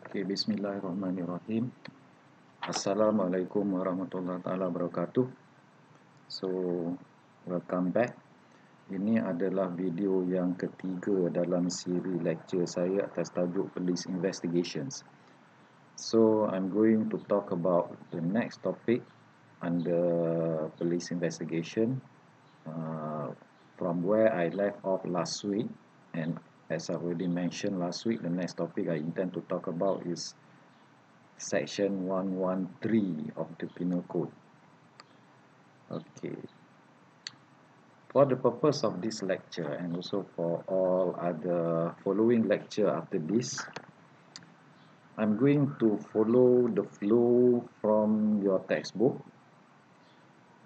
Okay, Bismillahirrahmanirrahim. Assalamualaikum warahmatullahi wabarakatuh. So, welcome back. Ini adalah video yang ketiga dalam siri lecture saya atas tajuk Police Investigations. So, I'm going to talk about the next topic under police investigation from where I left off last week. And as I already mentioned last week, the next topic I intend to talk about is Section 113 of the Penal Code. Okay. For the purpose of this lecture and also for all other following lecture after this, I'm going to follow the flow from your textbook.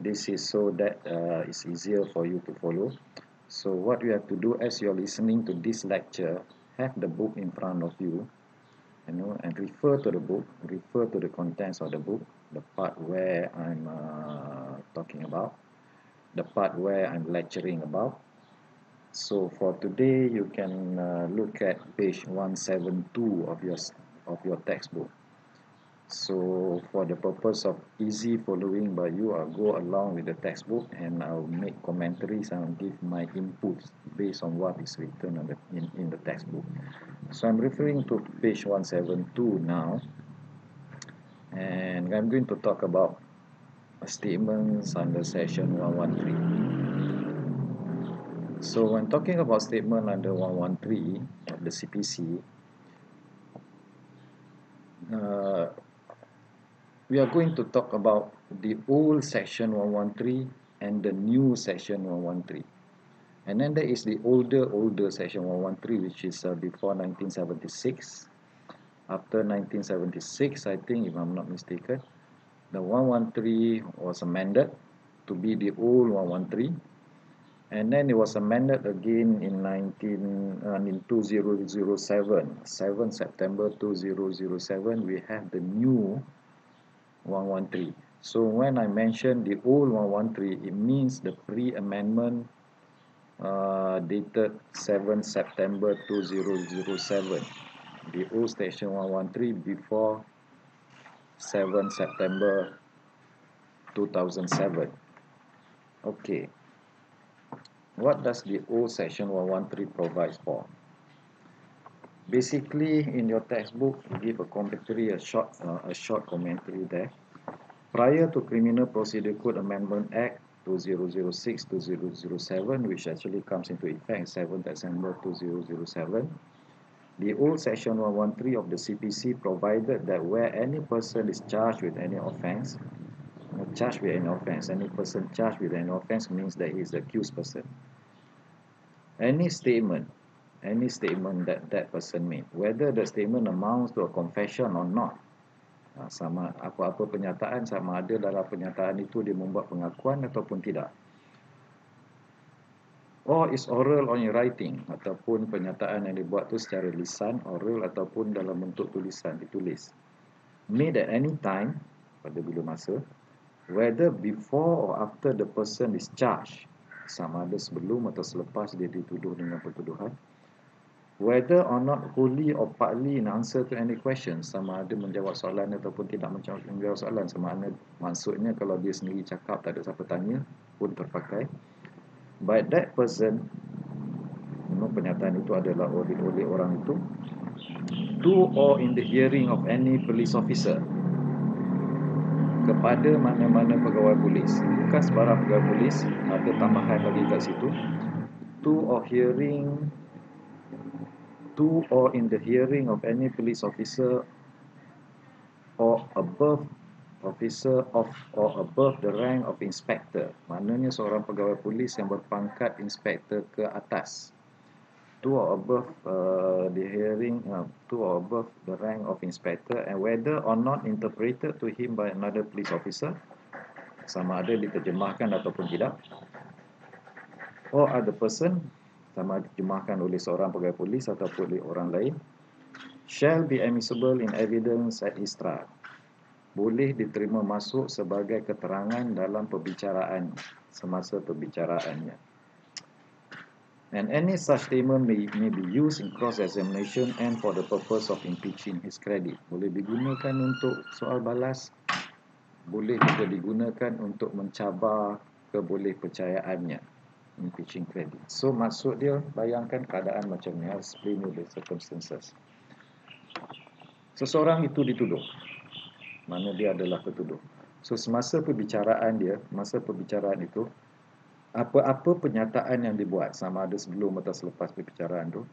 This is so that it's easier for you to follow. So what you have to do as you're listening to this lecture, have the book in front of you, and refer to the book, refer to the contents of the book, the part where I'm talking about, the part where I'm lecturing about. So for today, you can look at page 172 of your textbook. So for the purpose of easy following by you, I'll go along with the textbook and I'll make commentaries and I'll give my inputs based on what is written in the textbook. So I'm referring to page 172 now, and I'm going to talk about statements under section 113. So when talking about statement under 113 of the CPC, we are going to talk about the old section 113 and the new section 113. And then there is the older section 113, which is before 1976. After 1976, I think, if I'm not mistaken, the 113 was amended to be the old 113. And then it was amended again in 2007, 7 September 2007, we have the new 113. So when I mention the old 113, it means the pre-amendment dated 7 September 2007. The old station 113 before 7 September 2007. Okay. What does the old section 113 provide for? Basically, in your textbook, you give a commentary, a short commentary there. Prior to Criminal Procedure Code Amendment Act 2006-2007, which actually comes into effect 7 December 2007, the old section 113 of the CPC provided that where any person is charged with any offense, any person charged with any offense means that he is the accused person. Any statement that person made, whether the statement amounts to a confession or not, sama apa-apa penyataan, sama ada dalam penyataan itu dia membuat pengakuan ataupun tidak, or is oral or in writing, ataupun penyataan yang dibuat itu secara lisan, oral ataupun dalam bentuk tulisan, ditulis, made at any time, pada bila masa, whether before or after the person is charged, sama ada sebelum atau selepas dia dituduh dengan pertuduhan, whether or not wholly or partly in answer to any questions, sama ada menjawab soalan ataupun tidak menjawab soalan, sama ada maksudnya kalau dia sendiri cakap tak ada siapa tanya pun terpakai, by that person, pernyataan itu adalah oleh orang itu, to or in the hearing of any police officer, kepada mana-mana pegawai polis, bukan sebarang pegawai polis, ada tambahan lagi kat situ, to or in the hearing of any police officer or above officer of or above the rank of inspector, maknanya seorang pegawai polis yang berpangkat inspektor ke atas, to or above the rank of inspector, and whether or not interpreted to him by another police officer, sama ada diterjemahkan ataupun tidak, or other person, sama ada diterjemahkan oleh seorang pegawai polis ataupun oleh orang lain, shall be admissible in evidence at his trial, boleh diterima masuk sebagai keterangan dalam perbicaraan, semasa perbicaraannya. And any such statement may be used in cross-examination and for the purpose of impeaching his credit. Boleh digunakan untuk soal balas, boleh juga digunakan untuk mencabar kebolehpercayaannya, impeaching credit. So maksud dia, bayangkan keadaan macam ni, I'll explain you the circumstances. Seseorang itu dituduh, mana dia adalah tertuduh. So semasa perbicaraan dia, masa perbicaraan itu, apa-apa pernyataan yang dibuat sama ada sebelum atau selepas perbicaraan tu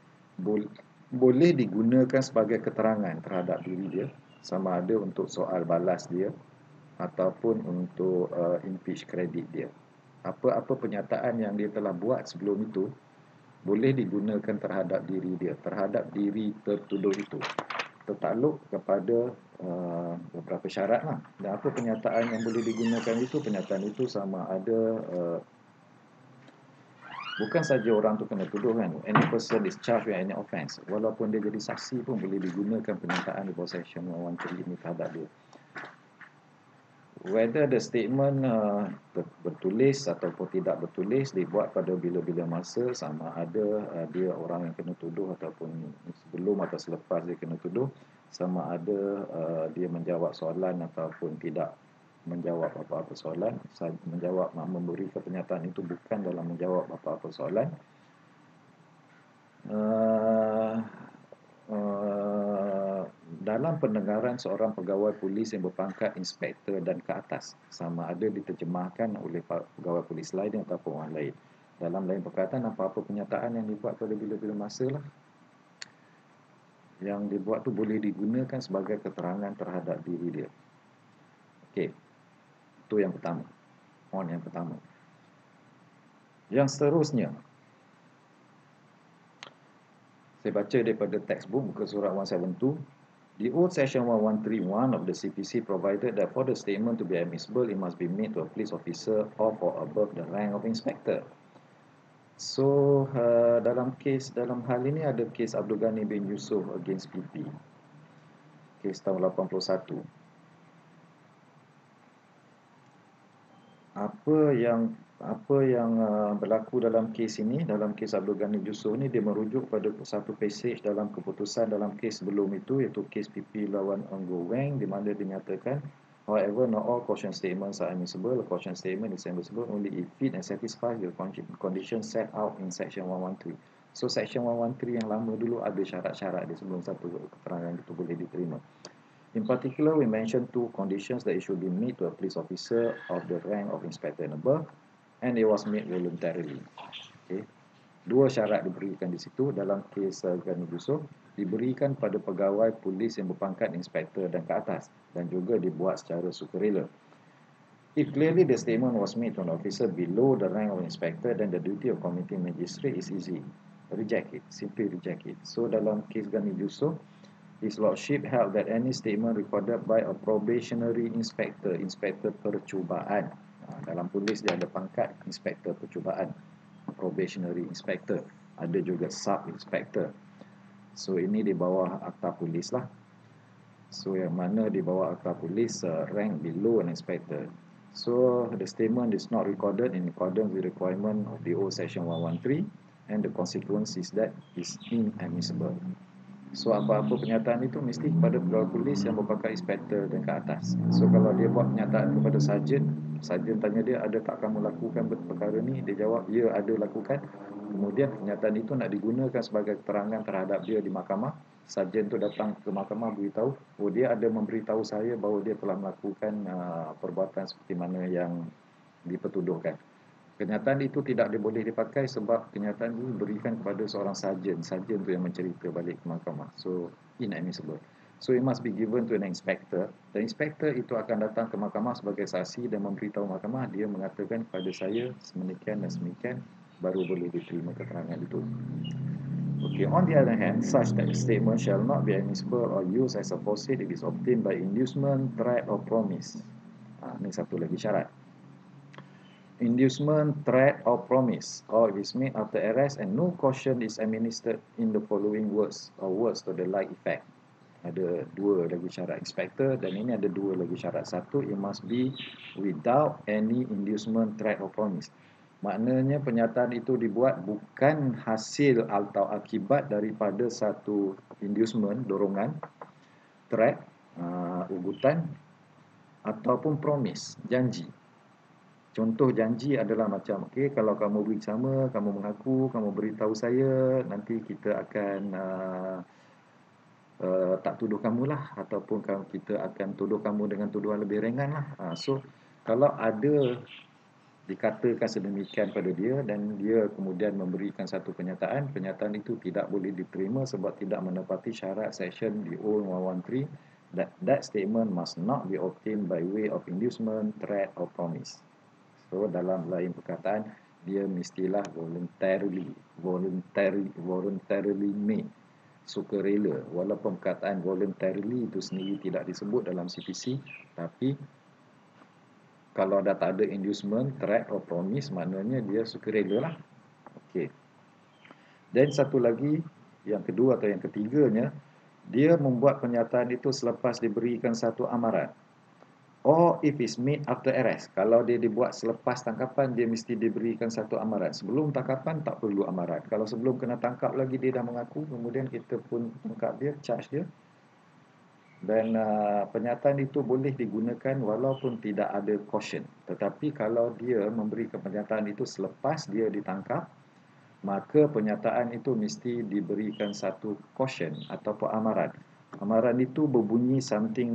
boleh digunakan sebagai keterangan terhadap diri dia, sama ada untuk soal balas dia ataupun untuk impeach kredit dia. Apa-apa pernyataan yang dia telah buat sebelum itu boleh digunakan terhadap diri dia, terhadap diri tertuduh itu, tertakluk kepada beberapa syarat lah. Dan apa pernyataan yang boleh digunakan itu, pernyataan itu sama ada bukan saja orang tu kena tuduh kan, any person is charged with any offence, walaupun dia jadi saksi pun boleh digunakan pernyataan di bawah section 113 ini terhadap dia. Whether the statement bertulis ataupun tidak bertulis, dibuat pada bila-bila masa, sama ada dia orang yang kena tuduh ataupun sebelum atau selepas dia kena tuduh, sama ada dia menjawab soalan ataupun tidak menjawab apa-apa soalan, memberikan pernyataan itu bukan dalam menjawab apa-apa soalan. Dalam pendengaran seorang pegawai polis yang berpangkat inspektor dan ke atas, sama ada diterjemahkan oleh pegawai polis lain ataupun orang lain. Dalam lain perkataan, apa-apa pernyataan yang dibuat pada bila-bila masa lah, yang dibuat tu boleh digunakan sebagai keterangan terhadap diri dia. Okey, itu yang pertama. Yang pertama. Yang seterusnya, saya baca daripada textbook muka surat 172. The old section 1131 of the CPC provided that for the statement to be admissible, it must be made to a police officer of or above the rank of inspector. So dalam hal ini ada kes Abdul Ghani bin Yusuf against PP, kes tahun 81. Apa yang berlaku dalam kes ini, dalam kes Abdul Ghani Yusuf ini, dia merujuk pada satu passage dalam keputusan dalam kes sebelum itu, iaitu kes PP lawan Ong Weng, di mana dinyatakan, however, not all caution statements are admissible. A caution statement is admissible only if it and satisfies the conditions set out in section 113. So section 113 yang lama dulu ada syarat-syarat dia sebelum satu keterangan itu boleh diterima. In particular, we mentioned two conditions that it should be made to a police officer of the rank of inspector and above, and it was made voluntarily. Okay. Dua syarat diberikan di situ dalam kes Ghani Yusuf, diberikan pada pegawai polis yang berpangkat inspektor dan ke atas, dan juga dibuat secara sukarela. If clearly the statement was made to an officer below the rank of inspector, then the duty of committing magistrate is easy. Reject it, simply reject it. So dalam kes Ghani Yusuf, His Lordship held that any statement recorded by a probationary inspector, inspektor percubaan, dalam polis dia ada pangkat inspektor percubaan, probationary inspector, ada juga sub inspector. So ini di bawah akta polis lah. So yang mana di bawah akta polis rank below an inspector. So the statement is not recorded in accordance with the requirement of the old section 113, and the consequence is that is inadmissible. So apa-apa pernyataan itu mesti kepada pegawai polis yang berpangkat inspektor dan ke atas. So kalau dia buat pernyataan kepada sarjan, sarjan tanya dia, ada tak kamu lakukan perkara ni? Dia jawab, ya, ada lakukan. Kemudian pernyataan itu nak digunakan sebagai keterangan terhadap dia di mahkamah. Sarjan tu datang ke mahkamah beritahu, oh dia ada memberitahu saya bahawa dia telah melakukan perbuatan seperti mana yang dipertuduhkan. Kenyataan itu tidak boleh dipakai sebab kenyataan itu diberikan kepada seorang sarjan. Sarjan itu yang mencerita balik ke mahkamah. So, inadmissible. So, it must be given to an inspector. Dan inspector itu akan datang ke mahkamah sebagai saksi dan memberitahu mahkamah, dia mengatakan kepada saya semenikian dan semikian, baru boleh diterima keterangan itu. Okay, on the other hand, such statement shall not be admissible or used as a falsehood if it is obtained by inducement, threat or promise. Ini satu lagi syarat. Inducement, threat or promise, or if is made after arrest and no caution is administered in the following words or words to the like effect. Ada dua lagi syarat inspector, dan ini ada dua lagi syarat. Satu, it must be without any inducement, threat or promise. Maknanya penyataan itu dibuat bukan hasil atau akibat daripada satu inducement, dorongan, threat, ugutan ataupun promise, janji. Contoh janji adalah macam, okey, kalau kamu bersama, kamu mengaku, kamu beritahu saya, nanti kita akan tak tuduh kamu lah, ataupun kita akan tuduh kamu dengan tuduhan lebih ringan lah. So, kalau ada dikatakan sedemikian pada dia dan dia kemudian memberikan satu penyataan, penyataan itu tidak boleh diterima sebab tidak menepati syarat section DO 113, that statement must not be obtained by way of inducement, threat or promise. So dalam lain perkataan, dia mestilah voluntarily made, sukarela. Walaupun perkataan voluntarily itu sendiri tidak disebut dalam CPC, tapi kalau dah tak ada inducement, threat or promise, maknanya dia sukarela lah. Okey. Dan satu lagi, yang kedua atau yang ketiganya, dia membuat pernyataan itu selepas diberikan satu amaran. Or if it's made after arrest. Kalau dia dibuat selepas tangkapan, dia mesti diberikan satu amaran. Sebelum tangkapan, tak perlu amaran. Kalau sebelum kena tangkap lagi, dia dah mengaku, kemudian kita pun tangkap dia, charge dia. Dan pernyataan itu boleh digunakan walaupun tidak ada caution. Tetapi kalau dia memberikan pernyataan itu selepas dia ditangkap, maka pernyataan itu mesti diberikan satu caution ataupun amaran. Amaran itu berbunyi something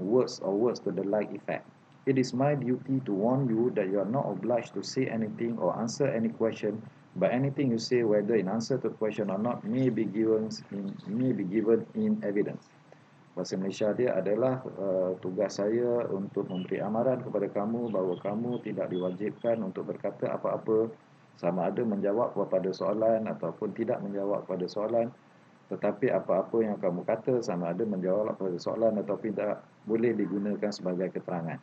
words to the like effect. It is my duty to warn you that you are not obliged to say anything or answer any question, but anything you say, whether in answer to the question or not, may be given in evidence. Bahasa Malaysia dia adalah tugas saya untuk memberi amaran kepada kamu bahawa kamu tidak diwajibkan untuk berkata apa-apa, sama ada menjawab kepada soalan ataupun tidak menjawab kepada soalan, tetapi apa-apa yang kamu kata sama ada menjawab kepada soalan ataupun tidak boleh digunakan sebagai keterangan.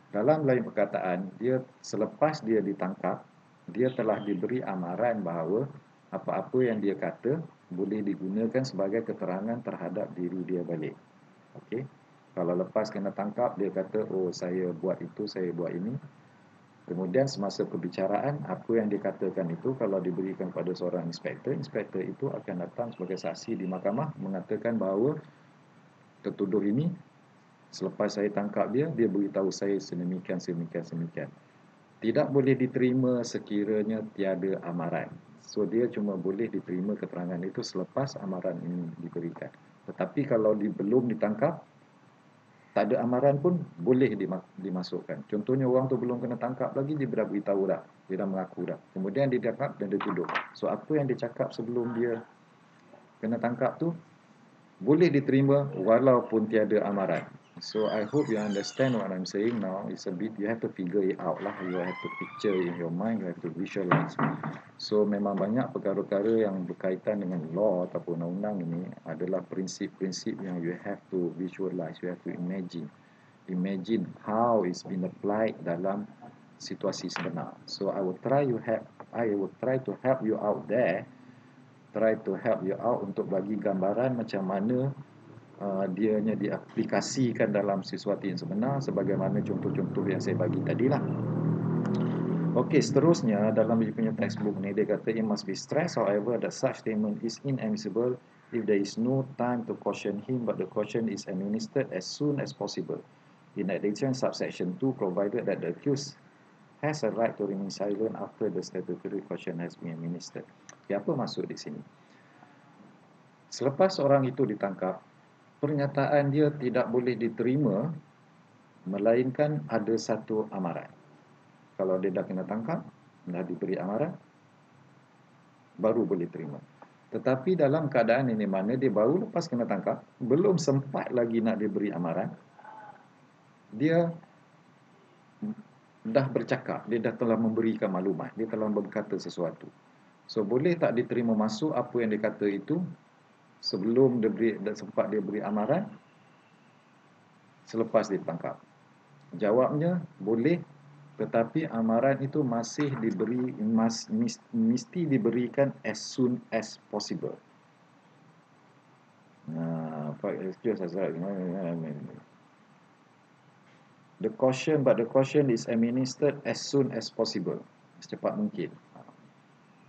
Dalam lain perkataan, dia selepas dia ditangkap, dia telah diberi amaran bahawa apa-apa yang dia kata boleh digunakan sebagai keterangan terhadap diri dia balik. Okey. Kalau lepas kena tangkap, dia kata, oh saya buat itu, saya buat ini. Kemudian semasa perbicaraan, apa yang dikatakan itu kalau diberikan kepada seorang inspektor, inspektor itu akan datang sebagai saksi di mahkamah mengatakan bahawa tertuduh ini selepas saya tangkap dia beritahu saya sedemikian. Tidak boleh diterima sekiranya tiada amaran. So dia cuma boleh diterima keterangan itu selepas amaran ini diberikan. Tetapi kalau belum ditangkap, tak ada amaran pun boleh dimasukkan. Contohnya orang tu belum kena tangkap lagi, dia dah beritahu dah, dia dah mengaku dah. Kemudian dia tangkap dan dia tuduh. So apa yang dia cakap sebelum dia kena tangkap tu boleh diterima walaupun tiada amaran. So I hope you understand what I'm saying now. It's a bit, you have to figure it out lah. You have to picture in your mind, you have to visualize. So memang banyak perkara-perkara yang berkaitan dengan law ataupun undang-undang ini adalah prinsip-prinsip yang you have to visualize, you have to imagine. Imagine how it's been applied dalam situasi sebenar. So I will try to help you out there. Try to help you out untuk bagi gambaran macam mana dianya diaplikasikan dalam sesuatu yang sebenar sebagaimana contoh-contoh yang saya bagi tadilah. Okey, seterusnya dalam dia punya textbook ni dia kata it must be stressed however that such statement is inadmissible if there is no time to caution him but the caution is administered as soon as possible. In addition, subsection 2 provided that the accused has a right to remain silent after the statutory caution has been administered. Okay, apa maksud di sini? Selepas orang itu ditangkap, pernyataan dia tidak boleh diterima melainkan ada satu amaran. Kalau dia dah kena tangkap, dah diberi amaran, baru boleh terima. Tetapi dalam keadaan ini mana dia baru lepas kena tangkap, belum sempat lagi nak diberi amaran, dia dah bercakap, dia dah telah memberikan maklumat, dia telah berkata sesuatu. So boleh tak diterima masuk apa yang dia kata itu sebelum sempat dia beri amaran, selepas ditangkap? Jawabnya boleh, tetapi amaran itu masih mesti diberikan as soon as possible. The caution is administered as soon as possible. secepat mungkin.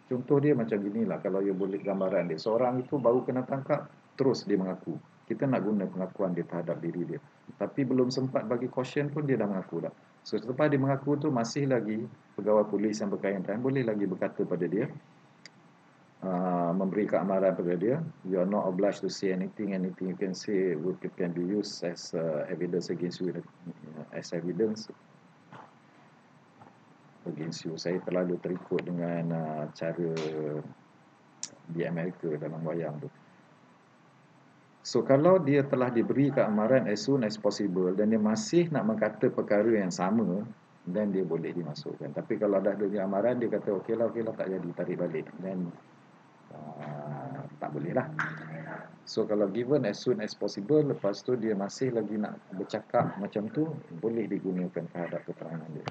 Contoh dia macam inilah, kalau you boleh gambaran dia. Seorang itu baru kena tangkap, terus dia mengaku. Kita nak guna pengakuan dia terhadap diri dia. Tapi belum sempat bagi caution pun dia dah mengaku dah. So selepas dia mengaku tu, masih lagi pegawai polis yang berkaitan boleh lagi berkata pada dia, memberi keamaran pada dia, you are not obliged to say anything you can say can be used as evidence against you, as evidence against you. Saya terlalu terikut dengan cara di Amerika dalam wayang tu. So kalau dia telah diberi keamaran as soon as possible dan dia masih nak mengkata perkara yang sama, dan dia boleh dimasukkan. Tapi kalau dah ada keamaran, dia kata okeylah tak jadi, tarik balik, dan tak boleh lah. So kalau given as soon as possible, lepas tu dia masih lagi nak bercakap macam tu, boleh digunakan terhadap keterangan dia.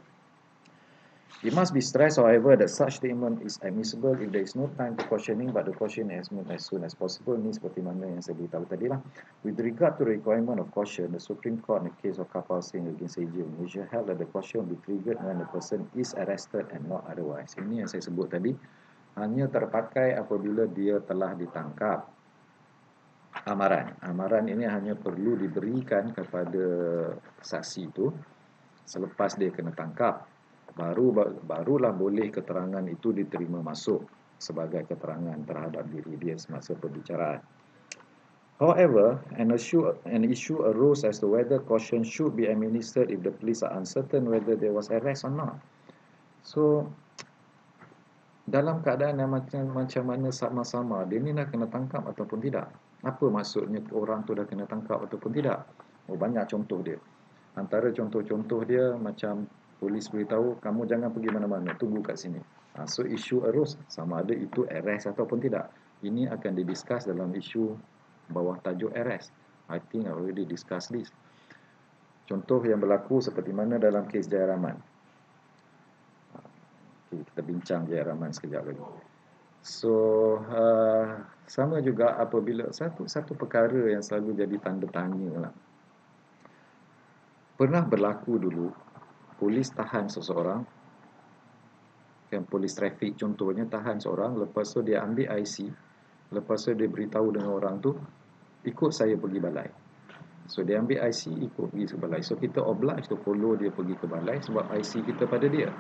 It must be stressed, however, that such statement is admissible if there is no time to cautioning, but the caution is made as soon as possible. Ni seperti mana yang saya beritahu tadi lah. With regard to the requirement of caution, the Supreme Court in the case of Kapal Singh against AJ Malaysia held that the caution will be triggered when the person is arrested and not otherwise. Ini yang saya sebut tadi, hanya terpakai apabila dia telah ditangkap. Amaran ini hanya perlu diberikan kepada saksi itu selepas dia kena tangkap. Barulah boleh keterangan itu diterima masuk sebagai keterangan terhadap diri dia semasa perbicaraan. However, an issue arose as to whether caution should be administered if the police are uncertain whether there was arrest or not. So, dalam keadaan yang macam mana sama-sama, dia ni nak kena tangkap ataupun tidak? Apa maksudnya orang tu dah kena tangkap ataupun tidak? Banyak contoh dia. Antara contoh-contoh dia macam polis beritahu, kamu jangan pergi mana-mana, tunggu kat sini. So isu arose, sama ada itu arrest ataupun tidak. Ini akan didiscuss dalam isu bawah tajuk arrest. I think I already discussed this. Contoh yang berlaku seperti mana dalam kes Jaya Rahman. Okay, kita bincang Jaya Rahman sekejap lagi. So sama juga apabila satu perkara yang selalu jadi tanda tanya lah. Pernah berlaku dulu, polis tahan seseorang, kan, polis trafik contohnya tahan seorang, lepas tu dia ambil IC, lepas tu dia beritahu dengan orang tu, ikut saya pergi balai. So dia ambil IC, ikut pergi ke balai. So kita obliged to follow dia pergi ke balai sebab IC kita pada dia.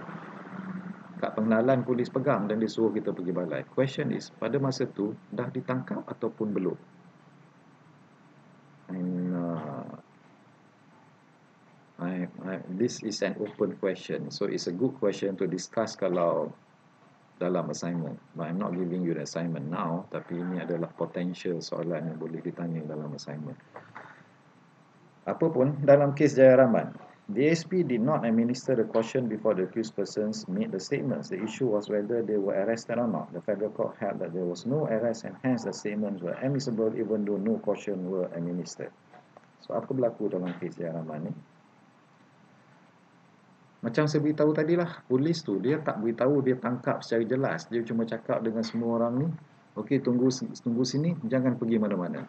Kad pengenalan polis pegang dan dia suruh kita pergi balai. Question is, pada masa tu dah ditangkap ataupun belum? This is an open question, so it's a good question to discuss kalau dalam assignment. But I'm not giving you the assignment now, tapi ini adalah potential soalan yang boleh ditanya dalam assignment. Apapun, dalam kes Jaya Rahman, the ASP did not administer the caution before the accused persons made the statements. The issue was whether they were arrested or not. The federal court held that there was no arrest and hence the statements were admissible even though no caution were administered. So apa berlaku dalam kes Jaya Rahman ni? Macam saya beritahu tadilah, polis tu dia tak beritahu dia tangkap secara jelas. Dia cuma cakap dengan semua orang ni, okey, tunggu sini, jangan pergi mana-mana.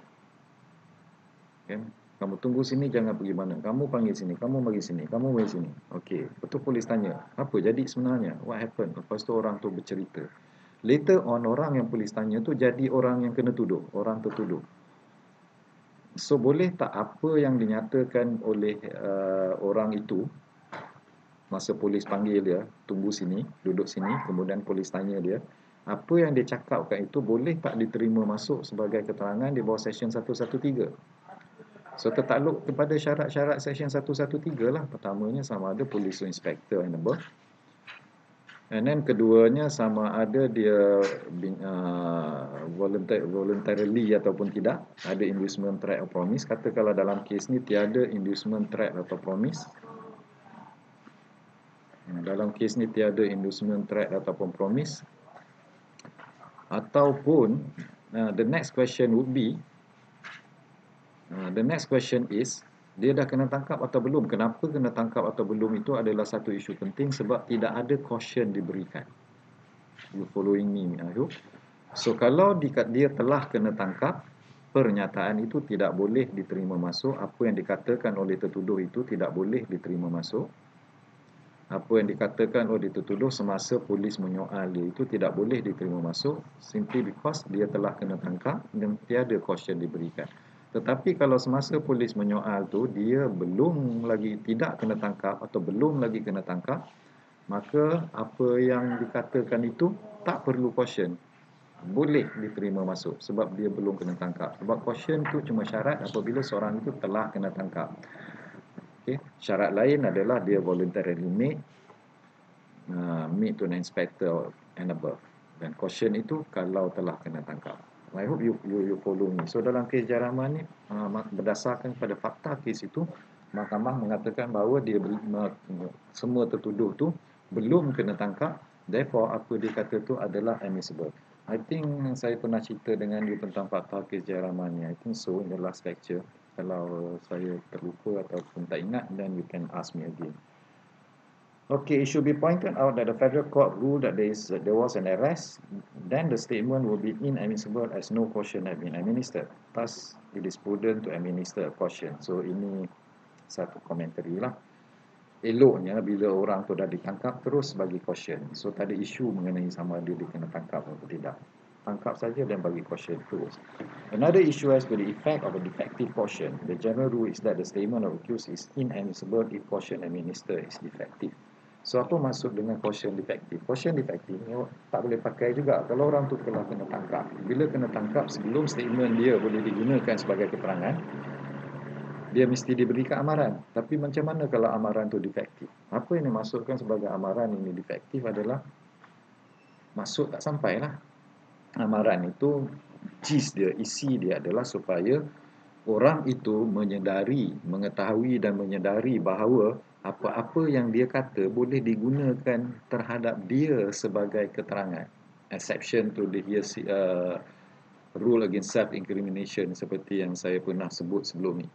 Okay? Kamu tunggu sini, jangan pergi mana. Kamu panggil sini, kamu bagi sini, kamu bagi sini. Okey, betul polis tanya, apa jadi sebenarnya? What happened? Lepas tu orang tu bercerita. Later on, orang yang polis tanya tu jadi orang yang kena tuduh, orang tertuduh. So boleh tak apa yang dinyatakan oleh orang itu masa polis panggil dia, tunggu sini, duduk sini, kemudian polis tanya dia, apa yang dia cakapkan itu boleh tak diterima masuk sebagai keterangan di bawah Seksyen 113? So tertakluk kepada syarat-syarat Seksyen 113 lah. Pertamanya sama ada polis inspector and above. And then keduanya sama ada dia voluntarily ataupun tidak, ada inducement, threat or promise. Katakanlah dalam kes ni tiada inducement, threat atau promise. Dalam kes ni tiada inducement, threat ataupun promise. Ataupun the next question would be, the next question is, dia dah kena tangkap atau belum? Kenapa kena tangkap atau belum itu adalah satu isu penting sebab tidak ada caution diberikan. You following me, I hope. So kalau dia telah kena tangkap, pernyataan itu tidak boleh diterima masuk. Apa yang dikatakan oleh tertuduh itu tidak boleh diterima masuk. Apa yang dikatakan, oh dituduh semasa polis menyoal dia, itu tidak boleh diterima masuk simply because dia telah kena tangkap dan tiada caution diberikan. Tetapi kalau semasa polis menyoal tu dia belum lagi tidak kena tangkap atau belum lagi kena tangkap, maka apa yang dikatakan itu tak perlu caution, boleh diterima masuk sebab dia belum kena tangkap. Sebab caution tu cuma syarat apabila seorang itu telah kena tangkap. Okay. Syarat lain adalah dia voluntarily meet to an inspector and above. Dan caution itu kalau telah kena tangkap. I hope you follow me. So dalam kes Jaraman ni, berdasarkan pada fakta kes itu, mahkamah mengatakan bahawa dia semua tertuduh tu belum kena tangkap, therefore apa dia kata tu adalah admissible. I think saya pernah cerita dengan dia tentang fakta kes Jaraman ni. I think so in the last lecture. Kalau saya terlupa ataupun tak ingat, then you can ask me again. Okay, it should be pointed out that the federal court ruled that there was an arrest, then the statement will be inadmissible as no caution had been administered. Thus, it is prudent to administer a caution. So, ini satu komentari lah. Eloknya bila orang tu dah ditangkap terus bagi caution. So, tak ada isu mengenai sama ada dia kena tangkap atau tidak. Tangkap saja dan bagi caution terus. Another issue as to the effect of a defective caution. The general rule is that the statement of accused is inadmissible if caution administered is defective. So apa maksud dengan caution defective? Caution defective ni tak boleh pakai juga kalau orang tu telah kena tangkap. Bila kena tangkap, sebelum statement dia boleh digunakan sebagai keterangan, dia mesti diberikan amaran. Tapi macam mana kalau amaran tu defektif? Apa yang dimaksudkan sebagai amaran ini defektif adalah maksud tak sampai lah. Amaran itu, gist dia, isi dia adalah supaya orang itu menyedari, mengetahui dan menyedari bahawa apa-apa yang dia kata boleh digunakan terhadap dia sebagai keterangan. Exception to the rule against self-incrimination seperti yang saya pernah sebut sebelum ni.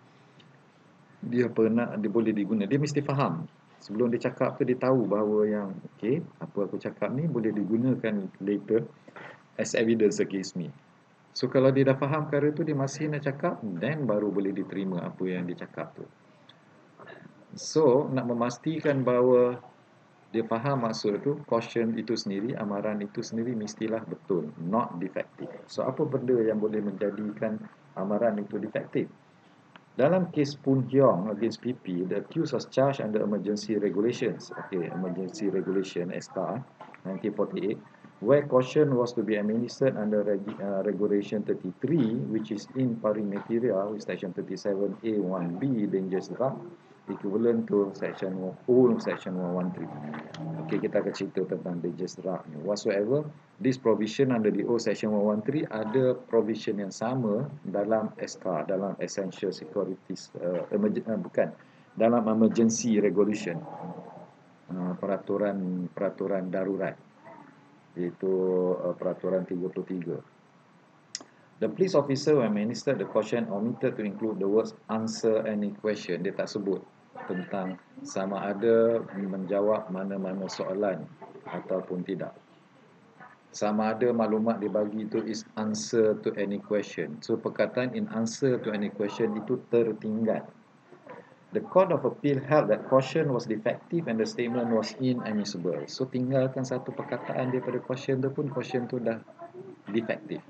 Dia boleh digunakan, dia mesti faham. Sebelum dia cakap tu dia tahu bahawa yang okay, apa aku cakap ni boleh digunakan later as evidence against me. So kalau dia dah faham perkara tu, dia masih nak cakap, then baru boleh diterima apa yang dia cakap tu. So nak memastikan bahawa dia faham maksud tu, caution itu sendiri, amaran itu sendiri mestilah betul, not defective. So apa benda yang boleh menjadikan amaran itu defective? Dalam kes Poon Hyong against PP, the accused was charged under emergency regulations. Okay, emergency regulation SK 1948, where caution was to be administered under regulation 33, which is in pari materia with section 37A1B, dangerous drug, equivalent to section 113. Okay, kita akan cerita tentang dangerous drug ni. Whatsoever, this provision under the old section 113 ada provision yang sama dalam SK, dalam essential securities, dalam emergency regulation, peraturan darurat, iaitu peraturan 33. The police officer when administered the caution omitted to include the words answer any question. Dia tak sebut tentang sama ada menjawab mana-mana soalan ataupun tidak. Sama ada maklumat dibagi itu is answer to any question. So perkataan in answer to any question itu tertinggal. The Court of Appeal held that caution was defective and the statement was inadmissible. So tinggalkan satu perkataan daripada caution tu pun, caution tu dah defective.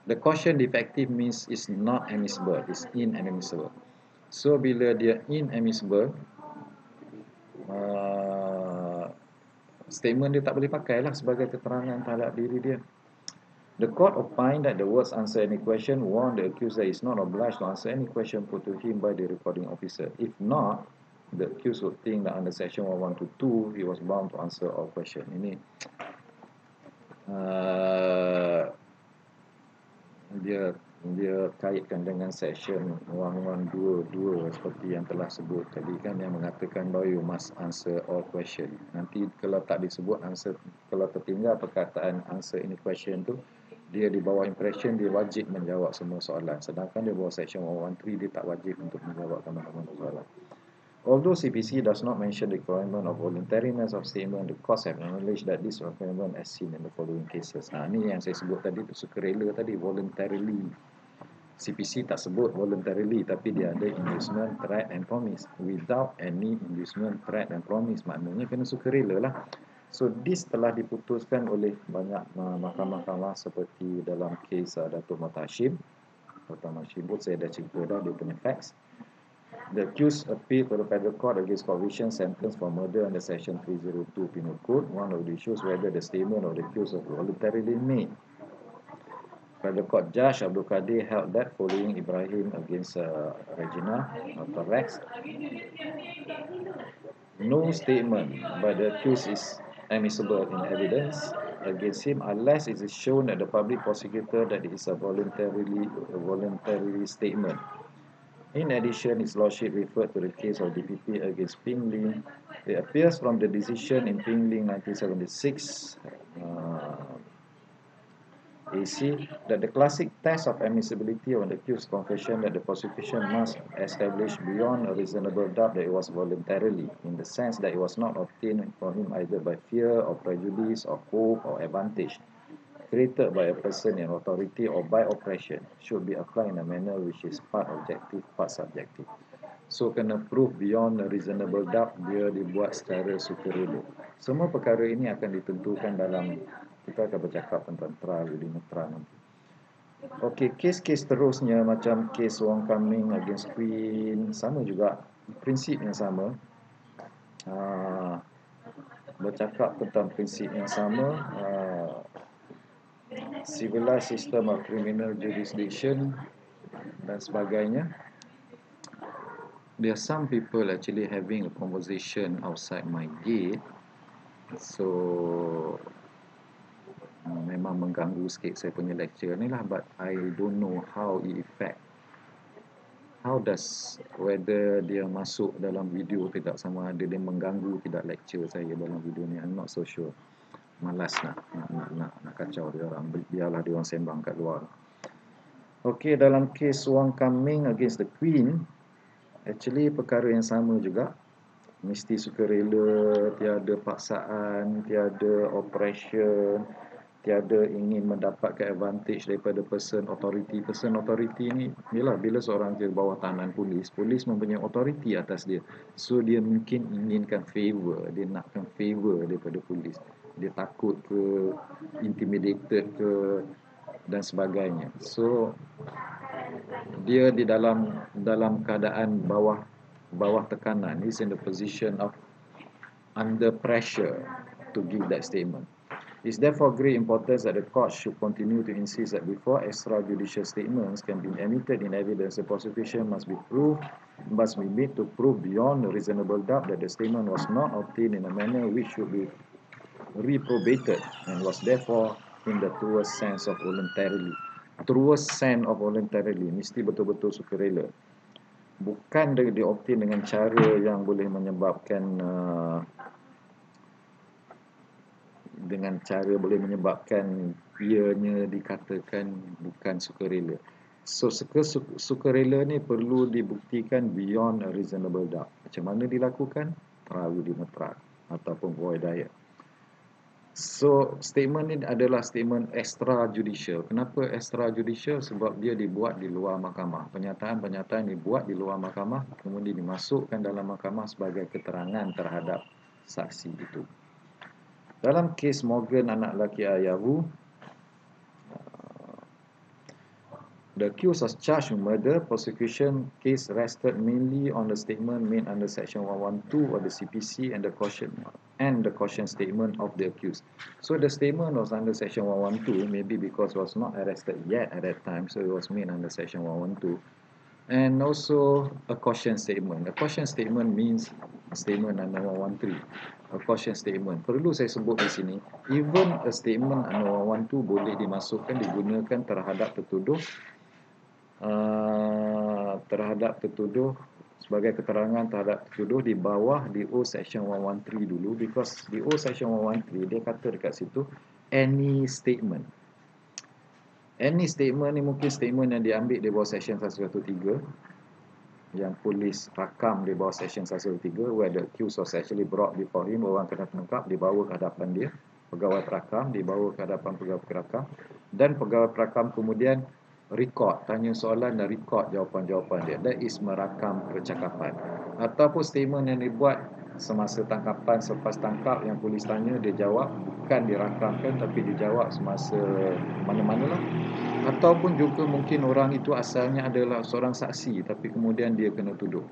The caution defective means is not admissible, is inadmissible. So bila dia inadmissible, statement dia tak boleh pakai lah sebagai keterangan terhadap diri dia. The court opined that the words answer any question warn the accuser is not obliged to answer any question put to him by the recording officer. If not, the accused would think that under section 1122 he was bound to answer all questions. Ini dia kaitkan dengan section 1122 seperti yang telah sebut tadi kan, yang mengatakan bahawa you must answer all question. Nanti kalau tak disebut answer, kalau tertinggal perkataan answer any question tu, dia di bawah impression dia wajib menjawab semua soalan, sedangkan di bawah section 113 dia tak wajib untuk menjawab mana-mana soalan. Although CPC does not mention the requirement of voluntariness of statement, the courts have acknowledged that this requirement as seen in the following cases. Nah, ni yang saya sebut tadi tu, sukarela tadi, voluntarily. CPC tak sebut voluntarily, tapi dia ada inducement, threat and promise. Without any inducement, threat and promise, maknanya kena sukarela lah. So this telah diputuskan oleh banyak mahkamah-mahkamah seperti dalam kes Datuk Mata Hashim. Datuk Mata Hashim pun saya dah cerita dah dia punya facts. The accused appealed to the federal court against conviction sentence for murder under section 302 Penal Code. One of the issues whether the statement of the accused was voluntarily made. Federal Court Judge Abdul Qadir held that following Ibrahim against Regina or Rex, no statement by the accused is admissible in evidence against him unless it is shown that the public prosecutor that it is a voluntary statement. In addition, His Lordship referred to the case of DPP against Ping Ling. It appears from the decision in Ping Ling 1976 AC that the classic test of admissibility on the accused's confession that the prosecution must establish beyond a reasonable doubt that it was voluntarily, in the sense that it was not obtained from him either by fear or prejudice or hope or advantage created by a person in authority or by oppression, should be applied in a manner which is part objective, part subjective. So kena proof beyond a reasonable doubt, dia dibuat secara sukarela. Semua perkara ini akan ditentukan dalam, kita akan bercakap tentang trial within a trial nanti. Okey, kes-kes terusnya macam kes Wong Kam Meng against Queen, sama juga, prinsip yang sama. Bercakap tentang prinsip yang sama, civilized system of criminal jurisdiction dan sebagainya. There are some people actually having a conversation outside my gate, so memang mengganggu sikit saya punya lecture ni lah, but I don't know how it affect, how does, whether dia masuk dalam video tidak, sama ada dia mengganggu tidak lecture saya dalam video ni, I'm not so sure. Malas nak kacau dia orang, biarlah dia orang sembang kat luar. Okey, dalam kes Wong Kam Meng against the Queen, actually perkara yang sama juga, mesti sukarela, tiada paksaan, tiada oppression, tiada ingin mendapatkan advantage daripada person authority. Person authority ni ialah bila seorang di bawah tahanan polis, polis mempunyai authority atas dia, so dia mungkin inginkan favor, dia nakkan favor daripada polis, dia takut ke, intimidated ke dan sebagainya. So dia di dalam keadaan bawah tekanan, he's in the position of under pressure to give that statement. It's therefore great importance that the court should continue to insist that before extrajudicial statements can be admitted in evidence, the prosecution must be made to prove beyond a reasonable doubt that the statement was not obtained in a manner which should be reprobated and was therefore in the truest sense of voluntarily. Truest sense of voluntarily, mesti betul-betul sukarela. Bukan diobtain dengan cara yang boleh menyebabkan ianya dikatakan bukan sukarela. So sukarela ni perlu dibuktikan beyond a reasonable doubt. Macam mana dilakukan? Trial within a trial ataupun voir dire. So statement ni adalah statement extrajudicial. Kenapa extrajudicial? Sebab dia dibuat di luar mahkamah. Pernyataan dibuat di luar mahkamah, kemudian dimasukkan dalam mahkamah sebagai keterangan terhadap saksi itu. Dalam kes Morgan anak lelaki Ayahu, the accused was charged with murder. Prosecution case rested mainly on the statement made under section 112 of the CPC and the caution statement of the accused. So the statement was under section 112, maybe because it was not arrested yet at that time, so it was made under section 112. And also a caution statement. A caution statement means statement under 113. A caution statement. Perlu saya sebut di sini, even a statement under 112 boleh dimasukkan, digunakan terhadap tertuduh sebagai keterangan terhadap tertuduh di bawah DO section 113 dulu, because DO section 113 dia kata dekat situ any statement. Any statement ni mungkin statement yang diambil di bawah section 113, yang polis rakam di bawah section 113, where the accused was actually brought before him, orang kena tangkap, dibawa ke hadapan dia, pegawai perakam dibawa ke hadapan pegawai perakam, dan pegawai perakam kemudian record, tanya soalan dan record jawapan-jawapan dia. That is merakam percakapan. Ataupun statement yang dibuat semasa tangkapan, selepas tangkap yang polis tanya, dia jawab, bukan dirakamkan tapi dijawab semasa mana-manalah. Ataupun juga mungkin orang itu asalnya adalah seorang saksi tapi kemudian dia kena tuduh.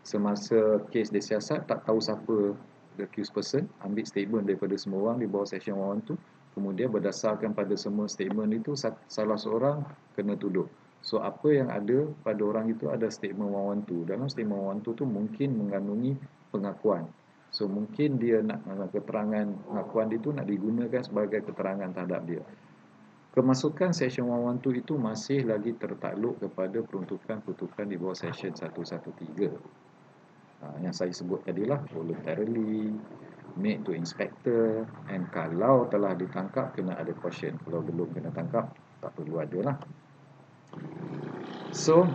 Semasa kes disiasat, tak tahu siapa the accused person, ambil statement daripada semua orang di bawah Section 112, kemudian berdasarkan pada semua statement itu, salah seorang kena tuduh. So, apa yang ada pada orang itu ada statement 112. Dalam statement 112 tu mungkin mengandungi pengakuan. So, mungkin dia nak keterangan pengakuan itu nak digunakan sebagai keterangan terhadap dia. Kemasukan Section 112 itu masih lagi tertakluk kepada peruntukan-peruntukan di bawah Section 113. Yang saya sebut tadilah, voluntarily, made to inspector, and kalau telah ditangkap kena ada caution. Kalau belum kena tangkap tak perlu ada lah. So,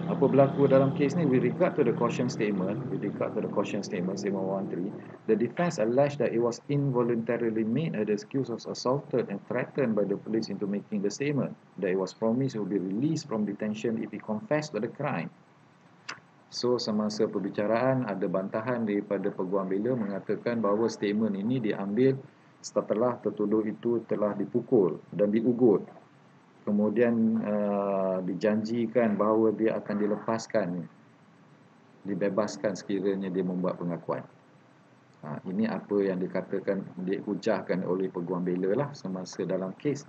apa berlaku dalam kes ni? With regard to the caution statement, statement 113, the defense alleged that it was involuntarily made at the accused was assaulted and threatened by the police into making the statement, that it was promised he will be released from detention if he confessed to the crime. So, semasa perbicaraan ada bantahan daripada peguam bela mengatakan bahawa statement ini diambil setelah tertuduh itu telah dipukul dan diugut. Kemudian dijanjikan bahawa dia akan dibebaskan sekiranya dia membuat pengakuan. Ini apa yang dikatakan, dihujahkan oleh peguam bela lah semasa dalam kes.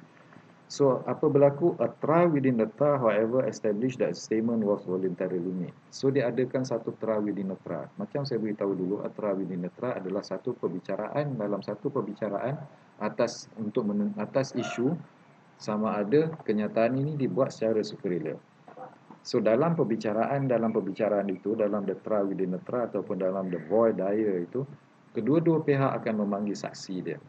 So, apa berlaku? A trial within the trial, however, established that statement was voluntarily made. So, diadakan satu trial within the trial. Macam saya beritahu dulu, a trial within the trial adalah satu perbicaraan dalam satu perbicaraan atas isu sama ada kenyataan ini dibuat secara sukarela. So, dalam perbicaraan itu, dalam the trial within the trial ataupun dalam the voir dire itu, kedua-dua pihak akan memanggil saksi dia.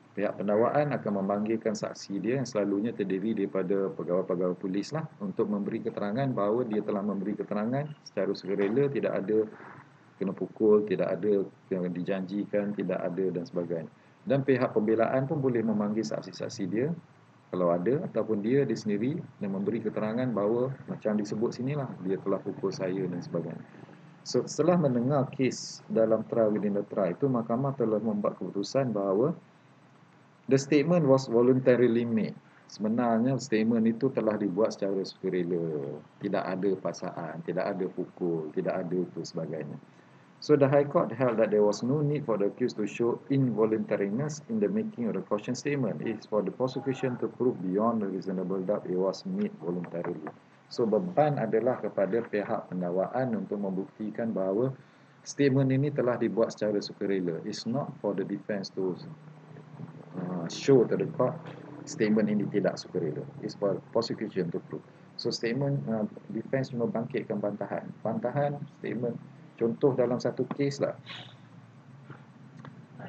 Pihak pendakwaan akan memanggilkan saksi dia yang selalunya terdiri daripada pegawai-pegawai polis lah untuk memberi keterangan bahawa dia telah memberi keterangan secara sukarela, tidak ada kena pukul, tidak ada yang dijanjikan, tidak ada dan sebagainya. Dan pihak pembelaan pun boleh memanggil saksi-saksi dia kalau ada, ataupun dia sendiri yang memberi keterangan bahawa macam disebut sinilah dia telah pukul saya dan sebagainya. So, setelah mendengar kes dalam trial within the trial itu, mahkamah telah membuat keputusan bahawa the statement was voluntarily made. Sebenarnya statement itu telah dibuat secara sukarela. Tidak ada paksaan, tidak ada pukul, tidak ada itu sebagainya. So the High Court held that there was no need for the accused to show involuntariness in the making of the caution statement. It is for the prosecution to prove beyond a reasonable doubt it was made voluntarily. So beban adalah kepada pihak pendakwaan untuk membuktikan bahawa statement ini telah dibuat secara sukarela. It's not for the defense to show to the court statement ini tidak sukarela. It's for prosecution to prove. So statement defense cuma bangkitkan bantahan statement. Contoh dalam satu kes lah,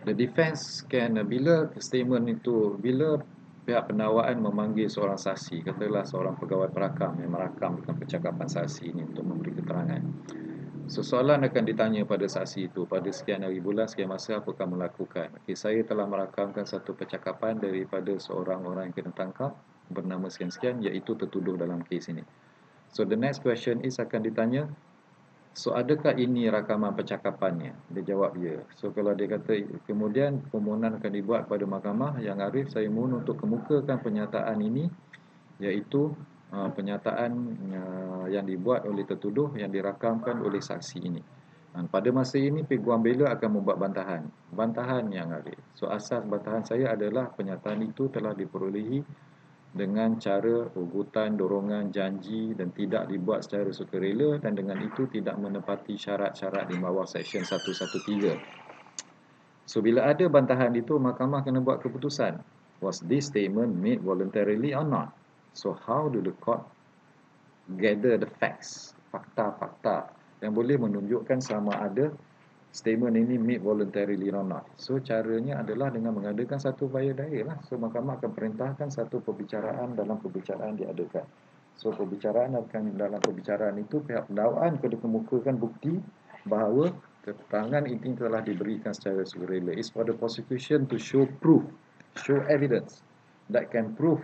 the defense can, bila statement itu, bila pihak pendakwaan memanggil seorang saksi, katakanlah seorang pegawai perakam yang merakamkan percakapan saksi ini untuk memberi keterangan. So, soalan akan ditanya pada saksi itu, pada sekian hari bulan, sekian masa, apa kamu melakukan? Okay, saya telah merakamkan satu percakapan daripada seorang orang yang kena tangkap bernama sekian-sekian, iaitu tertuduh dalam kes ini. So, the next question is akan ditanya, so adakah ini rakaman percakapannya? Dia jawab ya. So, kalau dia kata, kemudian permohonan akan dibuat kepada mahkamah yang arif, saya mohon untuk kemukakan pernyataan ini, iaitu pernyataan yang dibuat oleh tertuduh yang dirakamkan oleh saksi ini. Pada masa ini peguam bela akan membuat bantahan yang arif. So, asas bantahan saya adalah pernyataan itu telah diperolehi dengan cara ugutan, dorongan, janji dan tidak dibuat secara sukarela, dan dengan itu tidak menepati syarat-syarat di bawah Section 113. So, bila ada bantahan itu, mahkamah kena buat keputusan. Was this statement made voluntarily or not? So, how do the court gather the facts, fakta-fakta yang boleh menunjukkan sama ada statement ini made voluntarily or not? So, caranya adalah dengan mengadakan satu voir dire lah. So, mahkamah akan perintahkan satu perbicaraan dalam perbicaraan diadakan. So, dalam perbicaraan itu, pihak pendakwaan kena kemukakan bukti bahawa keterangan ini telah diberikan secara sukarela. It's for the prosecution to show proof, show evidence that can prove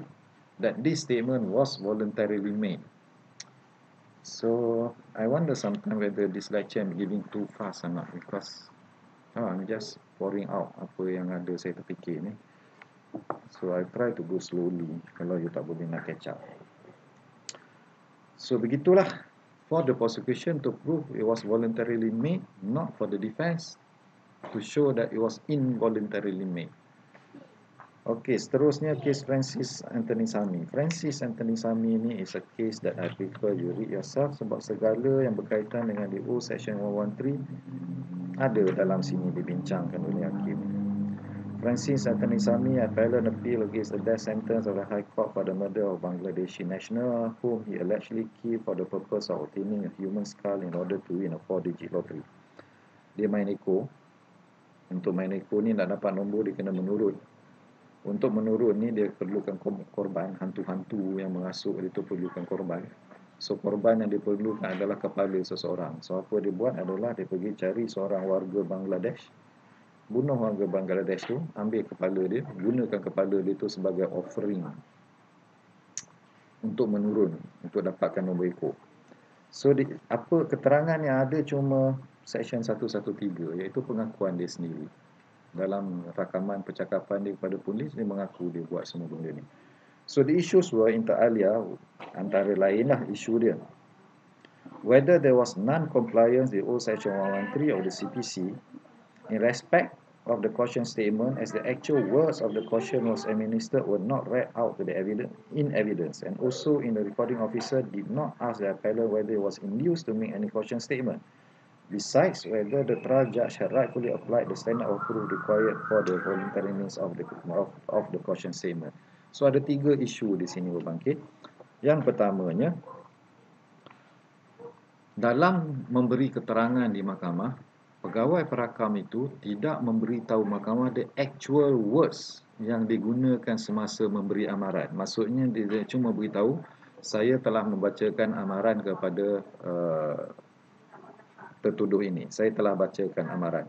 that this statement was voluntarily made. So I wonder sometimes whether this lecture I'm giving too fast or not, because I'm just pouring out apa yang ada saya terfikir ni. So I try to go slowly kalau you tak boleh nak catch up. So begitulah, for the prosecution to prove it was voluntarily made, not for the defense to show that it was involuntarily made. Okey, seterusnya kes Francis Anthony Sami. Francis Anthony Sami ni is a case that I prefer you read yourself, sebab segala yang berkaitan dengan DO Section 113 ada dalam sini dibincangkan oleh hakim. Francis Anthony Sami appellant appeal against the death sentence of the High Court for the murder of Bangladeshi national whom he allegedly killed for the purpose of obtaining a human skull in order to win a 4-digit lottery. Dia main neko. Untuk main neko ni nak dapat nombor dia kena menurut. Untuk menurut ni dia perlukan korban, hantu-hantu yang mengasuk dia tu perlukan korban. So korban yang diperlukan adalah kepala seseorang. So apa dia buat adalah dia pergi cari seorang warga Bangladesh, bunuh warga Bangladesh tu, ambil kepala dia, gunakan kepala dia tu sebagai offering untuk menurun, untuk dapatkan nombor ekor. So apa keterangan yang ada cuma Section 113, iaitu pengakuan dia sendiri. Dalam rakaman percakapan dia kepada polis, dia mengaku dia buat semua benda ni. So the issues were inter alia, antara lainlah isu dia, whether there was non-compliance with old Section 113 of the CPC in respect of the caution statement, as the actual words of the caution was administered were not read out to the evidence, and also in the recording officer did not ask the appellant whether it was induced to make any caution statement. Besides, whether the trial judge had rightfully applied the standard of proof required for the voluntariness of the caution statement. So ada 3 isu di sini berbangkit. Yang pertamanya, dalam memberi keterangan di mahkamah, pegawai perakam itu tidak memberitahu mahkamah the actual words yang digunakan semasa memberi amaran. Maksudnya dia cuma beritahu, saya telah membacakan amaran kepada tertuduh ini. Saya telah bacakan amaran.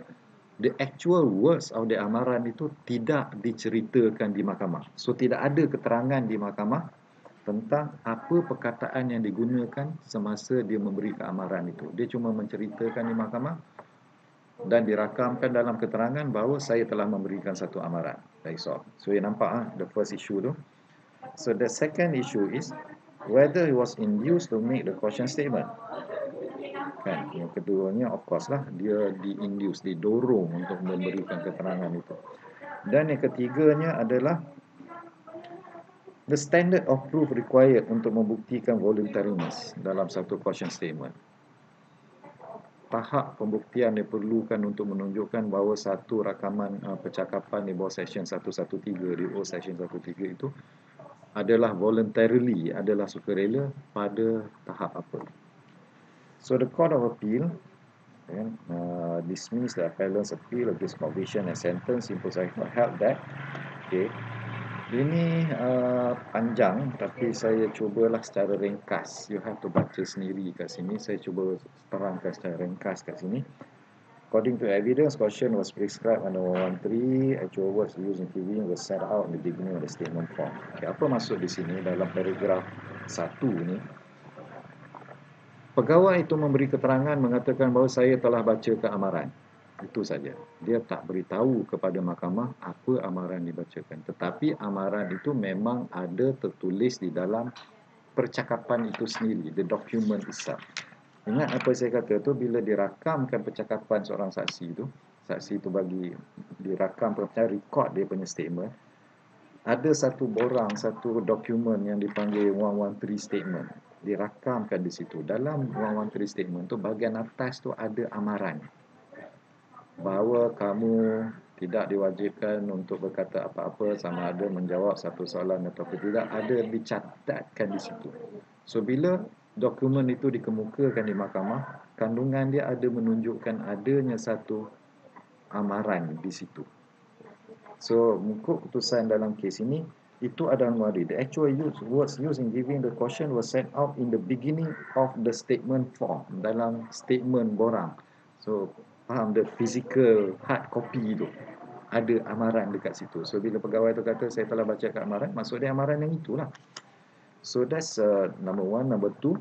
The actual words of the amaran itu tidak diceritakan di mahkamah. So tidak ada keterangan di mahkamah tentang apa perkataan yang digunakan semasa dia memberi amaran itu. Dia cuma menceritakan di mahkamah dan dirakamkan dalam keterangan bahawa saya telah memberikan satu amaran. That's all. So you nampak the first issue tu. So the second issue is whether he was induced to make the caution statement. Kan? Yang keduanya of course lah, dia di-induce, didorong untuk memberikan keterangan itu. Dan yang ketiganya adalah the standard of proof required untuk membuktikan voluntariness dalam satu caution statement. Tahap pembuktian diperlukan untuk menunjukkan bahawa satu rakaman percakapan di bawah Section 113, di bawah Section 113 itu adalah voluntarily, adalah sukarela pada tahap apa. So the Court of Appeal dismissed the appellant's appeal against conviction and sentence imposed by held that. Okay. Ini panjang, tapi saya cubalah secara ringkas. You have to baca sendiri kat sini. Saya cuba terangkan secara ringkas kat sini. According to evidence, caution was prescribed under 113. Actual words used in giving was set out in the beginning of the statement form. Okay, apa maksud di sini dalam paragraf 1 ni? Pegawai itu memberi keterangan mengatakan bahawa saya telah baca keamaran. Itu saja. Dia tak beritahu kepada mahkamah apa amaran dibacakan. Tetapi amaran itu memang ada tertulis di dalam percakapan itu sendiri, the document itself. Ingat apa saya kata tu, bila dirakamkan percakapan seorang saksi itu bagi dirakam, record dia punya statement, ada satu borang, satu dokumen yang dipanggil 113 statement. Dirakamkan di situ. Dalam 113 statement tu, bahagian atas tu ada amaran bahawa kamu tidak diwajibkan untuk berkata apa-apa sama ada menjawab satu soalan atau tidak, ada dicatatkan di situ. So bila dokumen itu dikemukakan di mahkamah, kandungan dia ada menunjukkan adanya satu amaran di situ. So muka putusan dalam kes ini itu adalah muari. The actual words used in giving the caution was set out in the beginning of the statement form, dalam statement borang. So faham, the physical hard copy itu ada amaran dekat situ. So bila pegawai tu kata saya telah baca kat amaran, maksud dia amaran yang itulah. So that's number one. Number two,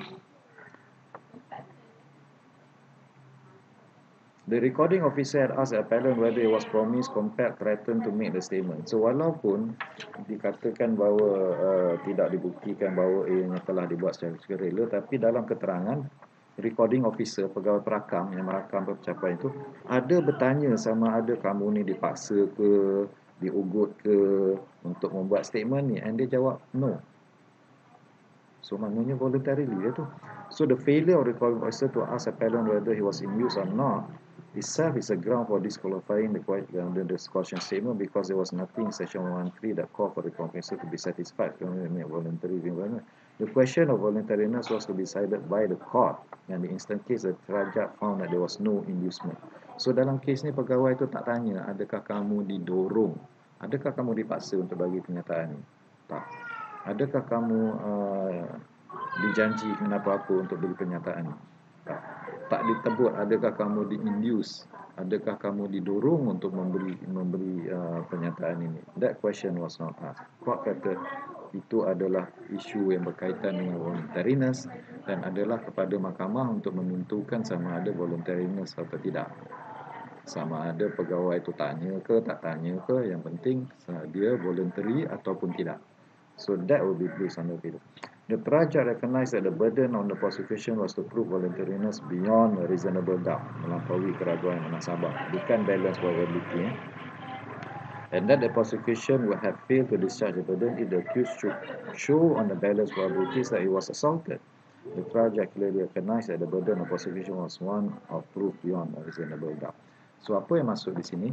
the recording officer had asked the appellant whether he was promised, compelled, threatened to make the statement. So walaupun dikatakan bahawa tidak dibuktikan bahawa ianya telah dibuat secara sukarela, tapi dalam keterangan recording officer, pegawai perakam yang merakam percakapan itu, ada bertanya sama ada kamu ni dipaksa ke, diugut ke untuk membuat statement ni, and dia jawab no. So maknanya voluntarily dia tu. So the failure of the recording officer to ask appellant whether he was in use or not itself is a ground for disqualifying the caution statement, because there was nothing in section 113 that called for the officer to be satisfied from the voluntary environment. The question of voluntariness was to be decided by the court, and in the instant case the trial judge found that there was no inducement. So dalam kes ni pegawai tu tak tanya adakah kamu didorong, adakah kamu dipaksa untuk bagi pernyataan ni, tak. Adakah kamu dijanjikan apa-apa untuk beri pernyataan ni, tak ditebut. Adakah kamu di-induce, adakah kamu didorong untuk memberi pernyataan ini. That question was not asked. Court kata itu adalah isu yang berkaitan dengan voluntariness dan adalah kepada mahkamah untuk menentukan sama ada voluntariness atau tidak. Sama ada pegawai itu tanya ke tak tanya ke, yang penting dia voluntary ataupun tidak. So that will be based on the video. The trial judge recognized that the burden on the prosecution was to prove voluntariness beyond a reasonable doubt, melampaui keraguan nasabah, bukan balance probability. And that the prosecution would have failed to discharge the burden if the accused should show on the balance probabilities that he was assaulted. The trial judge clearly recognized that the burden of prosecution was one of proof beyond a reasonable doubt. So apa yang masuk di sini?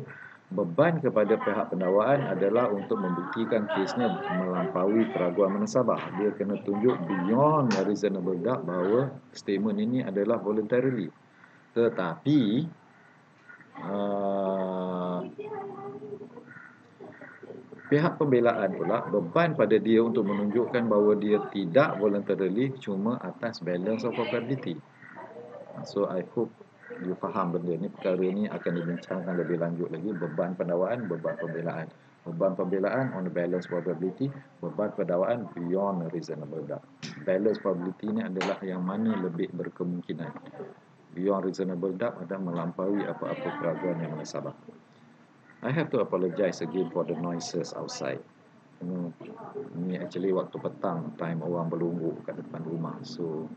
Beban kepada pihak pendakwaan adalah untuk membuktikan kesnya melampaui keraguan nasabah. Dia kena tunjuk beyond a reasonable doubt bahawa statement ini adalah voluntarily. Tetapi pihak pembelaan pula beban pada dia untuk menunjukkan bahawa dia tidak voluntarily cuma atas balance of probability. So I hope you faham benda ni. Perkara ni akan dibincangkan lebih lanjut lagi. Beban pendakwaan, beban pembelaan. Beban pembelaan on the balance probability, beban pendakwaan beyond a reasonable doubt. Balance probability ni adalah yang mana lebih berkemungkinan. Beyond reasonable doubt adalah melampaui apa-apa keraguan yang nasabah. I have to apologize again for the noises outside. Ini actually waktu petang, time orang berlunggu kat depan rumah. So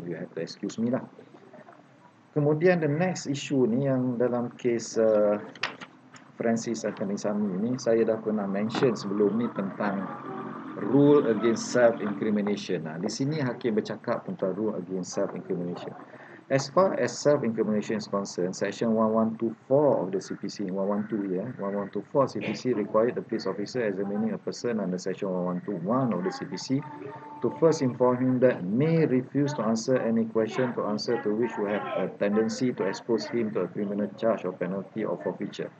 you have to excuse me lah. Kemudian the next issue ni yang dalam kes Francis Akanisami ni, saya dah pernah mention sebelum ni tentang rule against self-incrimination. Di sini hakim bercakap tentang rule against self-incrimination. As far as self-incrimination is concerned, section 1124 of the CPC, 1124 CPC required the police officer examining a person under section 1121 of the CPC to first inform him that may refuse to answer any question to answer to which will have a tendency to expose him to a criminal charge or penalty or forfeiture.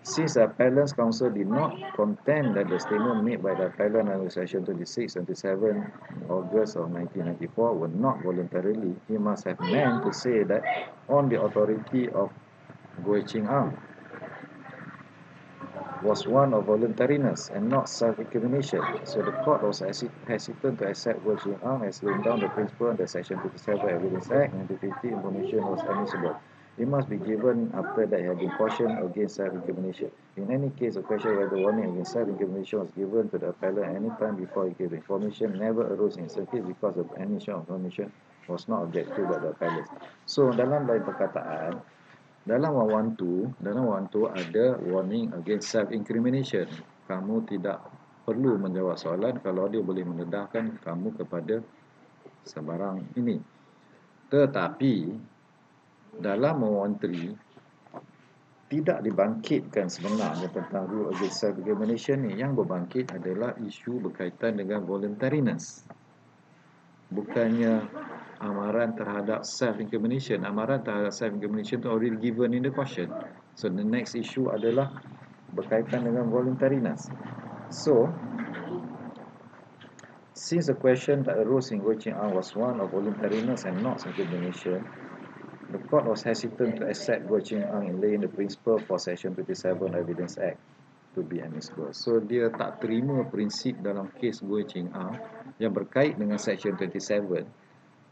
Since the appellant's counsel did not contend that the statement made by the appellant under section 26 and 27 August of 1994 were not voluntarily, he must have meant to say that on the authority of Goh Ching Ang was one of voluntariness and not self-incrimination. So the court was hesitant to accept Goh Ching Ang as laying down the principle under section 27 Evidence Act and the information was admissible. It must be given after that had been cautioned against self-incrimination. In any case, the question whether warning against self-incrimination was given to the appellant any time before he gave information never arose in this case because the admission of information was not objected by the appellant. So, dalam lain perkataan, dalam 112 ada warning against self-incrimination. Kamu tidak perlu menjawab soalan kalau dia boleh mendedahkan kamu kepada sebarang ini. Tetapi dalam 113 tidak dibangkitkan sebenarnya tentang rule against self-incrimination ni. Yang berbangkit adalah isu berkaitan dengan voluntariness, bukannya amaran terhadap self-incrimination. Amaran terhadap self-incrimination tu already given in the caution. So the next issue adalah berkaitan dengan voluntariness. So since the question that arose in Goh Ching Ang was one of voluntariness and not self-incrimination, The court was hesitant to accept Goh Ching Ang in laying the principle for Section 27 Evidence Act to be admissible. So dia tak terima prinsip dalam kes Goh Ching Ang yang berkait dengan Section 27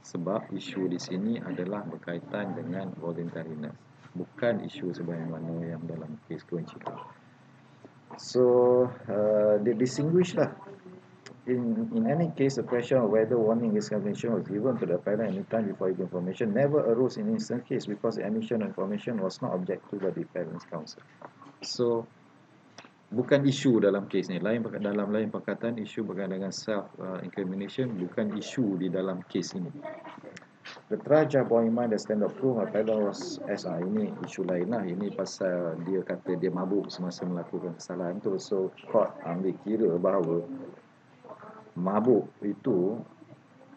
sebab isu di sini adalah berkaitan dengan voluntariness, bukan isu sebagaimana yang dalam kes Goh Ching Ang. So they distinguish lah. In any case, the question of whether warning examination was given to the appellant any time before the information never arose in instant case because the admission of information was not objected by the appellant's counsel. So, bukan isu dalam kes ni. Dalam lain perkataan, isu berkaitan dengan self-incrimination bukan isu di dalam kes ini. The trial judge bore in mind the standard of proof appellant was SR. Ini isu lain lah. Ini pasal dia kata dia mabuk semasa melakukan kesalahan tu. So, court ambil kira bahawa mabuk itu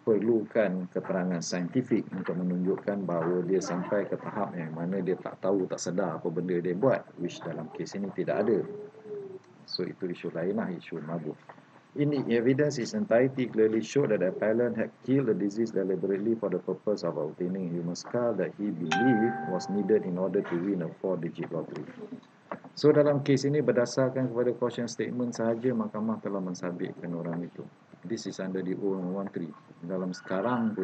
perlukan keterangan saintifik untuk menunjukkan bahawa dia sampai ke tahap yang mana dia tak tahu, tak sedar apa benda dia buat, which dalam kes ini tidak ada. So itu isu lain lah, isu mabuk. In the evidence is entirety clearly showed that the appellant had killed the deceased deliberately for the purpose of obtaining a human skull that he believed was needed in order to win a 4-digit lottery. So dalam kes ini berdasarkan kepada caution statement sahaja mahkamah telah mensabitkan orang itu. This is under the O113. Dalam sekarang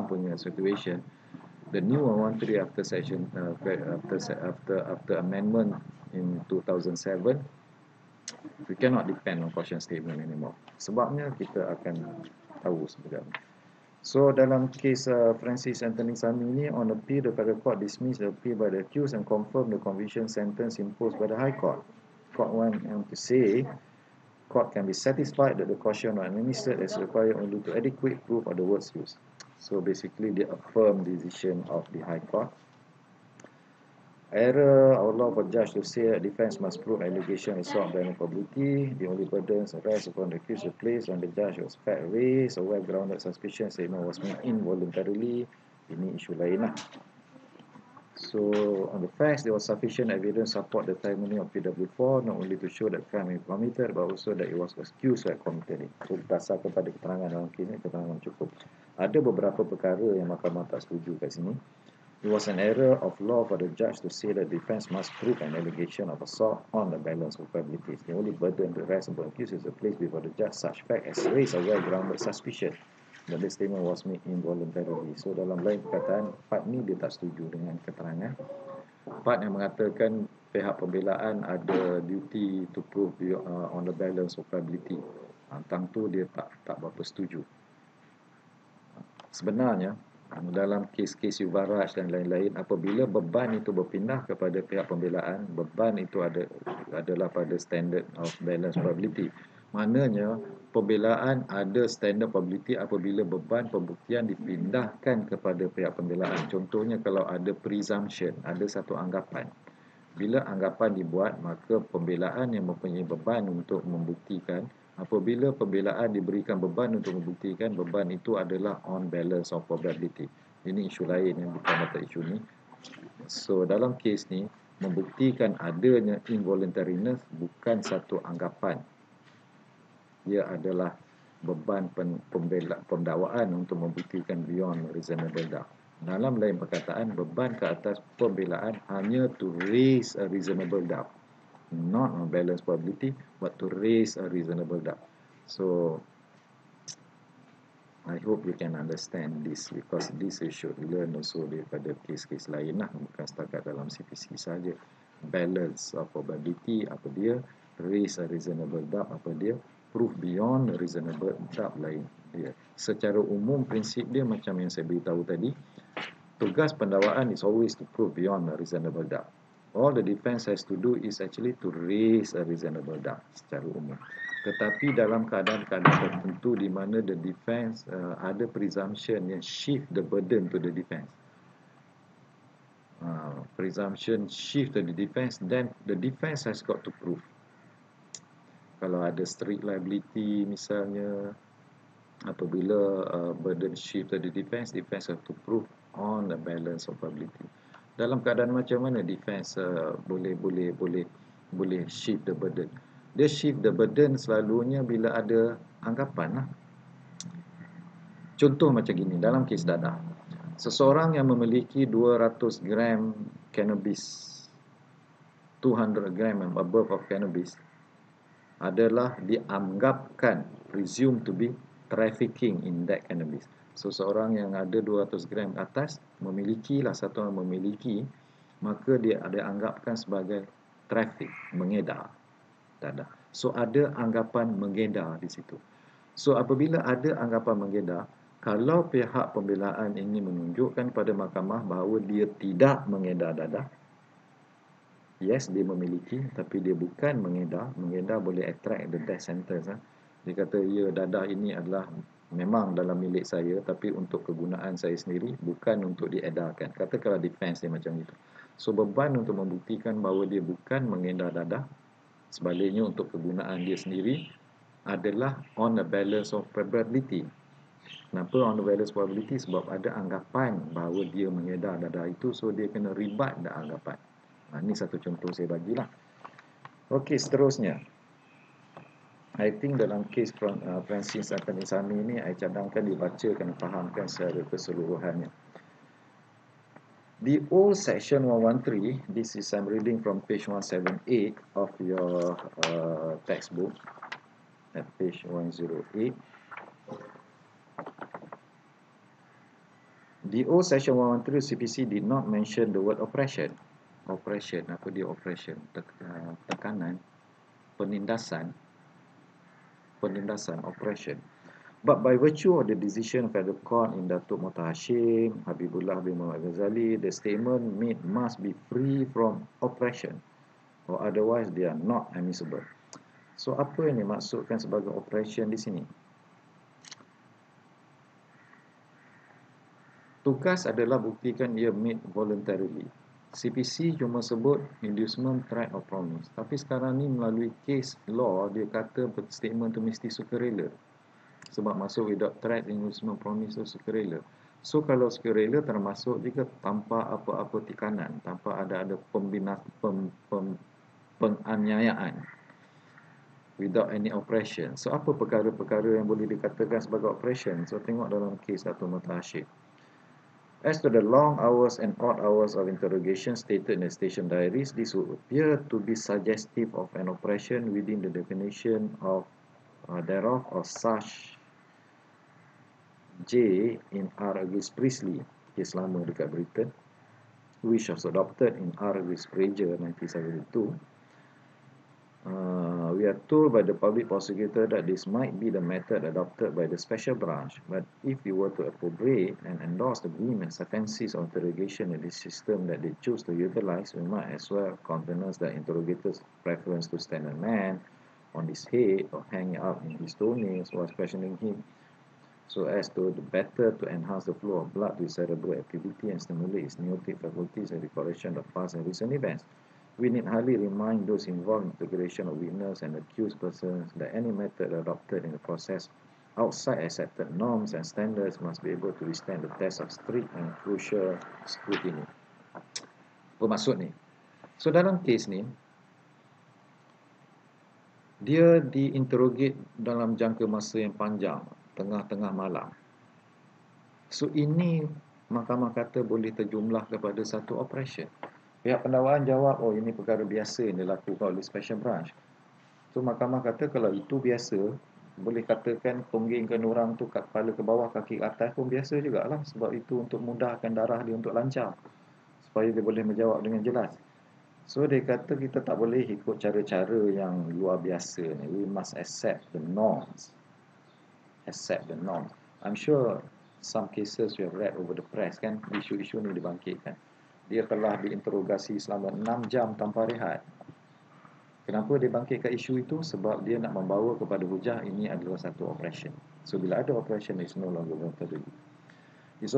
punya situation, the new 113 after section after amendment in 2007, we cannot depend on caution statement anymore. Sebabnya kita akan tahu sebenarnya. So dalam kes Francis Anthony Sami ini, on appeal, the federal court dismissed the appeal by the accused and confirmed the conviction sentence imposed by the High Court. Court went on to say, court can be satisfied that the caution was administered as required only to adequate proof of the words used. So basically, they affirm the decision of the High Court. Error or law for judge to say that defense must prove allegation assault by culpability. The only burdens rests upon the accused to place on the judge was fact raised or well-grounded suspicion statement was made involuntarily. Ini isu lain lah. So on the facts, there was sufficient evidence support the testimony of PW4 not only to show that crime is committed but also that it was accused of committing it. So berdasar kepada keterangan dalam kes ini, keterangan cukup. Ada beberapa perkara yang mahkamah tak setuju kat sini. It was an error of law for the judge to say that defense must prove an allegation of assault on the balance of probabilities. The only burden to rest upon accused is to place before the judge such fact as raise a well-grounded suspicion that the statement was made involuntarily. So dalam lain perkataan, part ni dia tak setuju dengan keterangan. Part yang mengatakan pihak pembelaan ada duty to prove on the balance of probability. Tentang tu dia tak berapa setuju. Sebenarnya dalam kes-kes Yuvaraj dan lain-lain, apabila beban itu berpindah kepada pihak pembelaan, beban itu adalah pada standard of balance probability. Maknanya pembelaan ada standard probability apabila beban pembuktian dipindahkan kepada pihak pembelaan. Contohnya kalau ada presumption, ada satu anggapan. Bila anggapan dibuat, maka pembelaan yang mempunyai beban untuk membuktikan. Apabila pembelaan diberikan beban untuk membuktikan, beban itu adalah on balance of probability. Ini isu lain yang bukan mata isu ni. So dalam kes ni, membuktikan adanya involuntariness bukan satu anggapan. Ia adalah beban pendakwaan untuk membuktikan beyond reasonable doubt. Dalam lain perkataan, beban ke atas pembelaan hanya to raise a reasonable doubt. Not on balance probability, but to raise a reasonable doubt. So, I hope you can understand this because this you should learn also daripada kes-kes lain lah, bukan setakat dalam CPC saja. Balance of probability apa dia, raise a reasonable doubt apa dia, proof beyond a reasonable doubt lain dia. Secara umum prinsip dia macam yang saya beritahu tadi, tugas pendakwaan is always to prove beyond a reasonable doubt. All the defense has to do is actually to raise a reasonable doubt secara umum. Tetapi dalam keadaan-keadaan tertentu di mana the defense ada presumption yang shift the burden to the defense. Presumption shift to the defense, then the defense has got to prove. Kalau ada strict liability misalnya, apabila burden shift to the defense, defense have to prove on the balance of probability. Dalam keadaan macam mana defense boleh shift the burden? Dia shift the burden selalunya bila ada anggapan lah. Contoh macam gini, dalam kes dadah. seseorang yang memiliki 200 gram cannabis, 200 gram and above of cannabis, adalah dianggapkan, presumed to be trafficking in that cannabis. So, seorang yang ada 200 gram atas, memilikilah, satu orang memiliki, maka dia ada anggapkan sebagai traffic, mengedar dadah. So, ada anggapan mengedar di situ. So, apabila ada anggapan mengedar, kalau pihak pembelaan ingin menunjukkan pada mahkamah bahawa dia tidak mengedar dadah, yes, dia memiliki, tapi dia bukan mengedar. Mengedar boleh attract the death sentence. Dia kata, ya, dadah ini adalah memang dalam milik saya, tapi untuk kegunaan saya sendiri, bukan untuk diedarkan. Katakanlah defense dia macam itu. So, beban untuk membuktikan bahawa dia bukan mengedar dadah, sebaliknya untuk kegunaan dia sendiri, adalah on the balance of probability. Kenapa on the balance probability? Sebab ada anggapan bahawa dia mengedar dadah itu, so dia kena ribat dah anggapan. Ini satu contoh saya bagilah. Okey, seterusnya. I think dalam kes Francis Akanisami ini, saya cadangkan dibacakan, fahamkan secara keseluruhannya. The old section 113, this is I'm reading from page 178 of your textbook, at page 108. The old section 113 CPC did not mention the word oppression. Oppression, apa dia oppression? Tekanan, penindasan, oppression. But by virtue of the decision of the court in Datuk Mohtar Hashim, Habibullah bin Muhammad Ghazali, the statement made must be free from oppression, or otherwise they are not admissible. So, apa yang dimaksudkan sebagai oppression di sini? Tugas adalah buktikan ia made voluntarily. CPC cuma sebut inducement, threat or promise. Tapi sekarang ni melalui case law, dia kata statement tu mesti sukarela. Sebab masuk without threat, inducement, promise tu sukarela. So, kalau sukarela termasuk juga tanpa apa-apa tekanan, tanpa ada penganiayaan. Without any oppression. So, apa perkara-perkara yang boleh dikatakan sebagai oppression? So, tengok dalam case Datuk Mohtar Hashim. As to the long hours and odd hours of interrogation stated in the station diaries, this would appear to be suggestive of an oppression within the definition of thereof of such J in R against Priestley, kes lama dekat Britain, which was adopted in R against Fraser 1972. We are told by the public prosecutor that this might be the method adopted by the special branch, but if you were to appropriate and endorse the agreements, offences or interrogation in this system that they choose to utilize, we might as well countenance the interrogator's preference to stand a man on his head or hang up in his toenails while questioning him, so as to better to enhance the flow of blood to his cerebral activity and stimulate his neurotic faculties and recollection of past and recent events. We need hardly remind those involved in integration of witness and accused persons that any method adopted in the process outside accepted norms and standards must be able to withstand the test of strict and crucial scrutiny. Apa maksud ni? So, dalam kes ni, dia diinterrogate dalam jangka masa yang panjang, tengah-tengah malam. So, ini mahkamah kata boleh terjumlah kepada satu oppression. Pihak pendakwaan jawab, oh, ini perkara biasa yang dilakukan oleh special branch. So, mahkamah kata kalau itu biasa, boleh katakan tonggingkan orang tu kat kepala ke bawah, kaki ke atas pun biasa jugalah. Sebab itu untuk mudahkan darah dia untuk lancar, supaya dia boleh menjawab dengan jelas. So, dia kata kita tak boleh ikut cara-cara yang luar biasa ni. We must accept the norms. Accept the norms. I'm sure some cases you have read over the press kan, isu-isu ni dibangkitkan. Dia telah diinterogasi selama 6 jam tanpa rehat. Kenapa dia bangkitkan isu itu? Sebab dia nak membawa kepada hujah ini adalah satu oppression. So, bila ada oppression, it's no longer voluntary. It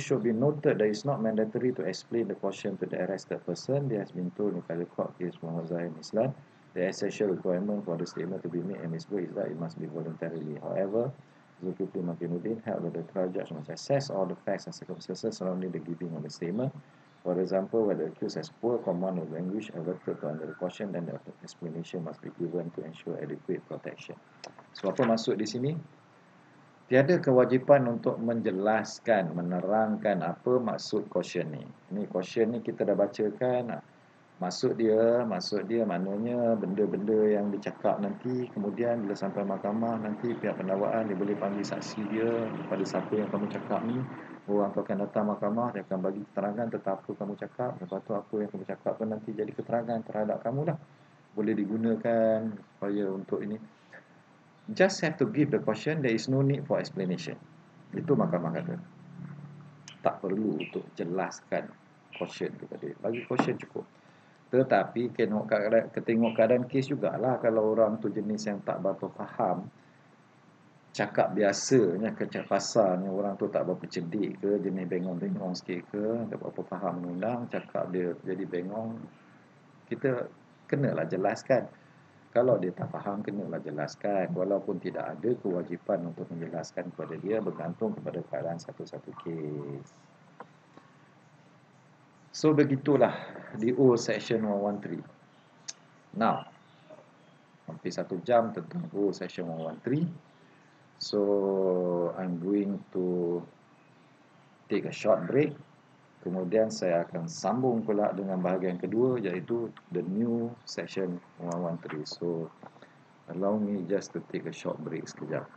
should be noted that it's not mandatory to explain the caution to the arrested person. There has been told in federal court case Muhammad Zahir Islam, the essential requirement for the statement to be made admissible is that it must be voluntarily. However, Zulkifli Makinuddin held that the trial judge must assess all the facts and circumstances surrounding the giving of the statement. For example, whether the accused has poor command of language averted to under the caution, then the explanation must be given to ensure adequate protection. So, apa maksud di sini? Tiada kewajipan untuk menjelaskan, menerangkan apa maksud caution ni. Ni caution ni kita dah bacakan. Maksud dia maknanya benda-benda yang dicakap nanti, kemudian bila sampai mahkamah nanti pihak pendakwaan dia boleh panggil saksi dia kepada siapa yang kamu cakap ni. Orang tu akan datang mahkamah, dia akan bagi keterangan tentang apa kamu cakap. Lepas tu apa yang kamu cakap tu nanti jadi keterangan terhadap kamu dah. Boleh digunakan supaya untuk ini. Just have to give the caution, there is no need for explanation. Itu mahkamah kata. Tak perlu untuk jelaskan caution tu tadi. Bagi caution cukup. Tetapi tengok keadaan kes jugalah kalau orang tu jenis yang tak berapa faham. Cakap biasanya kecak pasarnya orang tu tak berapa cerdik ke, jenis bengong-bengong sikit ke, tak berapa faham undang, cakap dia jadi bengong. Kita kenalah jelaskan. Kalau dia tak faham, kenalah jelaskan. Walaupun tidak ada kewajipan untuk menjelaskan kepada dia, bergantung kepada keadaan satu-satu kes. So, begitulah di O Section 113. Now, hampir 1 jam tentang O Section 113. So, I'm going to take a short break. Kemudian saya akan sambung pula dengan bahagian kedua, iaitu the new Section 113. So, allow me just to take a short break sekejap.